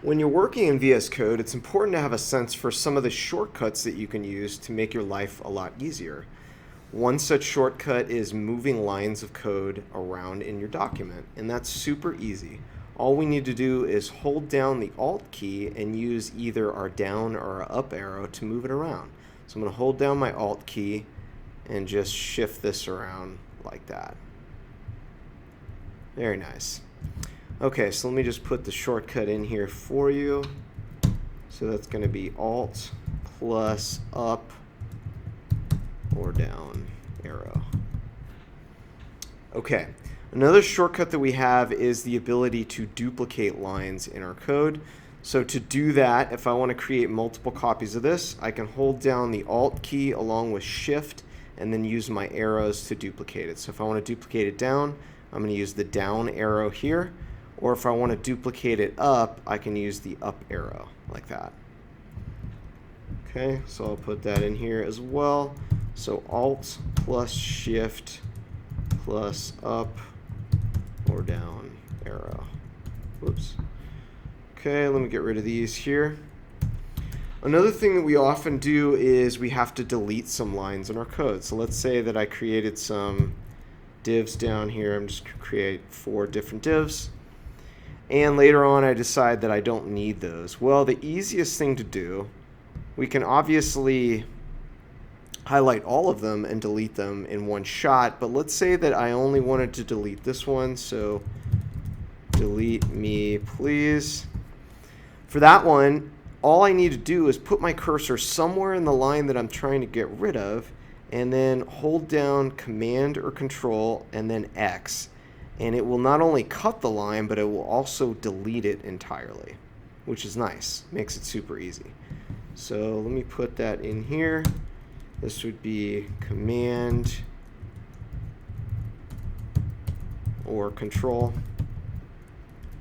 When you're working in VS Code, it's important to have a sense for some of the shortcuts that you can use to make your life a lot easier. One such shortcut is moving lines of code around in your document, and that's super easy. All we need to do is hold down the Alt key and use either our down or our up arrow to move it around. So I'm going to hold down my Alt key and just shift this around like that. Very nice. Okay, so let me just put the shortcut in here for you. So that's going to be Alt plus up or down arrow. Okay, another shortcut that we have is the ability to duplicate lines in our code. So to do that, if I want to create multiple copies of this, I can hold down the Alt key along with Shift and then use my arrows to duplicate it. So if I want to duplicate it down, I'm going to use the down arrow here. Or if I want to duplicate it up, I can use the up arrow like that. Okay, so I'll put that in here as well. So Alt plus Shift plus up or down arrow. Whoops. Okay, let me get rid of these here. Another thing that we often do is we have to delete some lines in our code. So let's say that I created some divs down here. I'm just going to create 4 different divs. And later on I decide that I don't need those. Well, the easiest thing to do, we can obviously highlight all of them and delete them in one shot, but let's say that I only wanted to delete this one, so delete me please. For that one, all I need to do is put my cursor somewhere in the line that I'm trying to get rid of and then hold down Command or Control and then X. And it will not only cut the line, but it will also delete it entirely, which is nice. Makes it super easy. So let me put that in here. This would be Command or Control,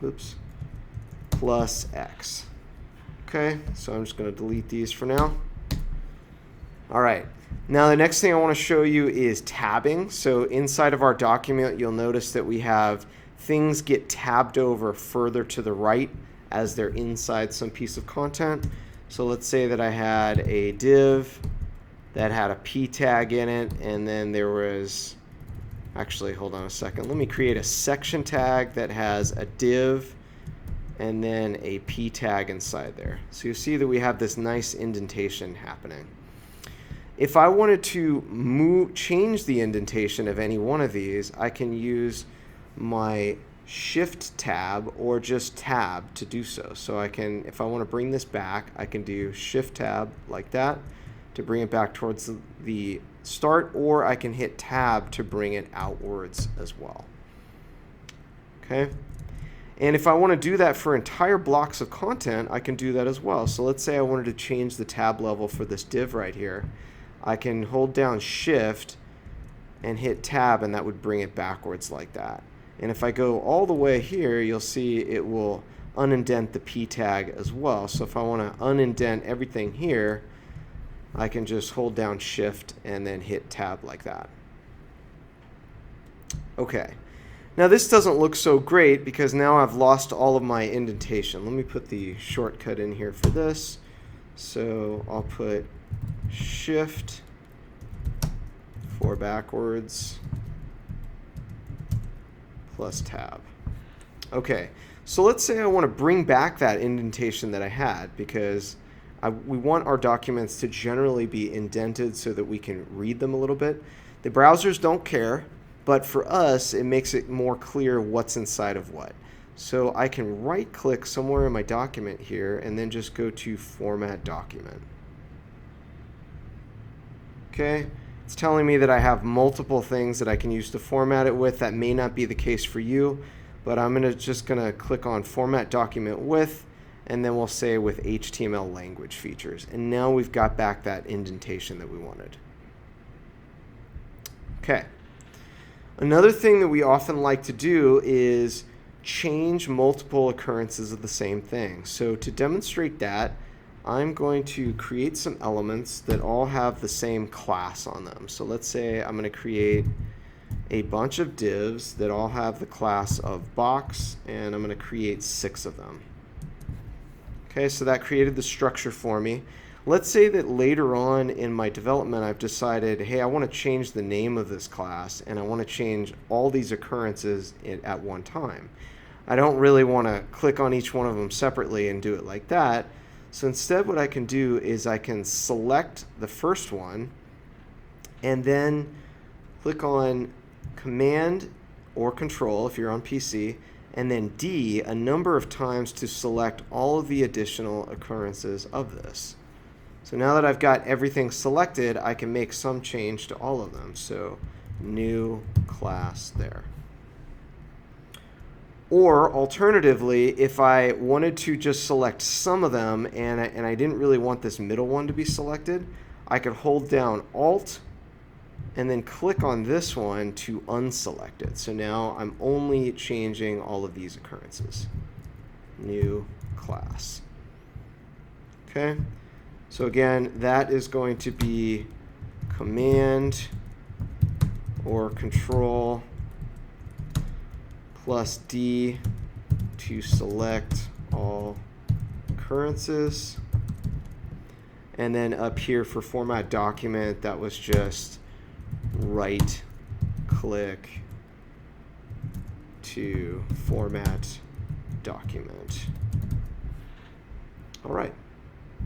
oops, plus X. Okay, so I'm just going to delete these for now. All right. Now the next thing I want to show you is tabbing. So inside of our document, you'll notice that we have things get tabbed over further to the right as they're inside some piece of content. So let's say that I had a div that had a p tag in it, and then there was, actually hold on a second, let me create a section tag that has a div and then a p tag inside there. So you see that we have this nice indentation happening. If I wanted to change the indentation of any one of these, I can use my Shift tab or just tab to do so. So I can, if I want to bring this back, I can do Shift tab like that to bring it back towards the start, or I can hit tab to bring it outwards as well. Okay. And if I want to do that for entire blocks of content, I can do that as well. So let's say I wanted to change the tab level for this div right here. I can hold down Shift and hit tab, and that would bring it backwards like that. And if I go all the way here, you'll see it will unindent the p tag as well. So if I want to unindent everything here, I can just hold down Shift and then hit tab like that. Okay. Now this doesn't look so great because now I've lost all of my indentation. Let me put the shortcut in here for this. So I'll put Shift for backwards plus tab. Okay, so let's say I want to bring back that indentation that I had because we want our documents to generally be indented so that we can read them a little bit. The browsers don't care, but for us it makes it more clear what's inside of what. So I can right click somewhere in my document here and then just go to Format Document. Okay, it's telling me that I have multiple things that I can use to format it with. That may not be the case for you, but I'm just going to click on Format Document With, and then we'll say with HTML language features. And now we've got back that indentation that we wanted. Okay. Another thing that we often like to do is change multiple occurrences of the same thing. So to demonstrate that, I'm going to create some elements that all have the same class on them. So let's say I'm going to create a bunch of divs that all have the class of box, and I'm going to create 6 of them. Okay, so that created the structure for me. Let's say that later on in my development I've decided, hey, I want to change the name of this class and I want to change all these occurrences at one time. I don't really want to click on each one of them separately and do it like that. So instead what I can do is I can select the first one and then click on Command or Control if you're on PC, and then D a number of times to select all of the additional occurrences of this. So now that I've got everything selected, I can make some change to all of them. So new class there. Or alternatively, if I wanted to just select some of them and I didn't really want this middle one to be selected, I could hold down Alt and then click on this one to unselect it. So now I'm only changing all of these occurrences. New class. Okay. So again, that is going to be Command or Control plus D to select all occurrences. And then up here for Format Document, that was just right click to Format Document. All right.